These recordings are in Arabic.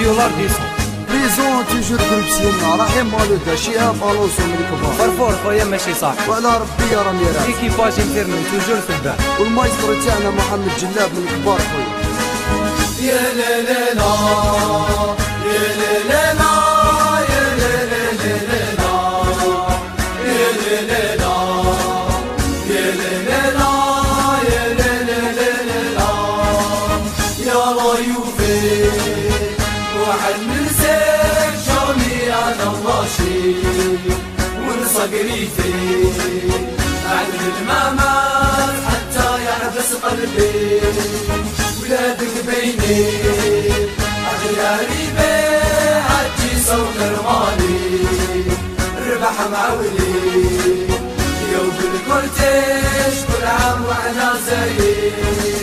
ديولار ديسون بريزون توجور جروب سينا رايحين مالودا شهاب الونسو من الكبار. فرفور خويا ماشي صح، وعلى ربي يا رميرات ايكيباج انترنو توجور في البال. والمايسترو تاعنا محمد جلاب من الكبار خويا. يا لا لا لا يا لا لا لا يا لا لا لا يا لا لا لا يا لا لا لا يا لا لا لا يا ضيوفي واحد من سيف شامي انا الراشي ونصقري فيه عدل الممات حتى يحبس قلبي ولادك بيني أغياري بيه عجي صوت رمالي ربح معولي يوم بالكورتيش كل عام وعنا زين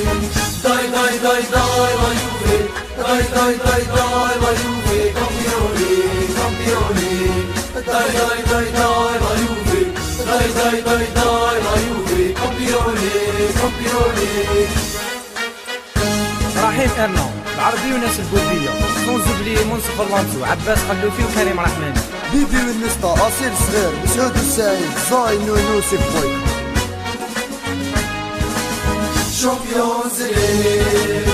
داي داي داي داي ريوفي داي داي داي داي ريوفي كامبيوني كامبيوني داي داي داي داي ريوفي داي داي داي داي ريوفي كامبيوني كامبيوني. رحيم ارنو العربي وناس البوذيه سونزوبلي منصف اللانتو عباس قلوفي وكريم رحماني. بيبي والنسطة أصيل صغير مسعود السعيد زاي نونو سيفوي. شامبيونز ليج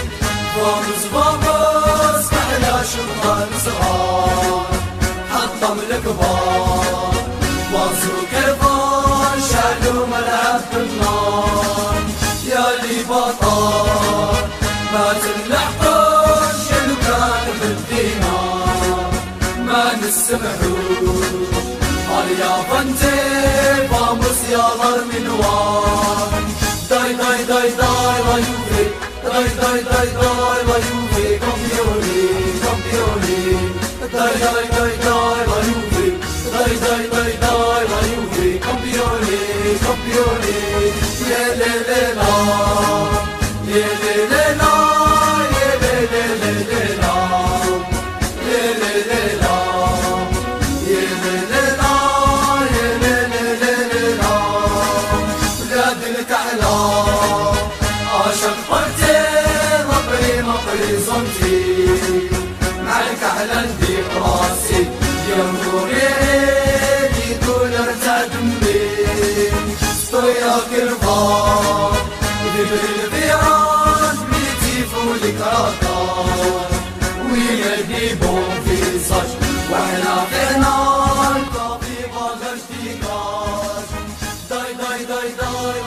فاموس فاموس كحلا شبان صغار حطم الكبار وانزو كرفان شالوا ملعب بالنار يا لي بطل ما تنلحقون شنو كان بالدينار ما نسمحوش يا فانتي فاموس يا ضر منوار داي داي داي داي ريوفي داي داي داي داي ريوفي كامبيوني كامبيوني داي داي داي داي ريوفي داي داي داي داي ريوفي كامبيوني كامبيوني يا لا لا لا يا لا لا لا يا لا لا لا لا يا لا لا لا يا لا لا لا يا لا لا لا بلاد الكحلة عاشق قلتي مقري مقري صمتي مع الكحلة نديق راسي ينظر يدي دول ارتاد دمي ستويا كرفان دبر الفيران بيتي فولك راكان ويجيبون في صج واحنا في نار كافي باغش ديكاش داي داي داي داي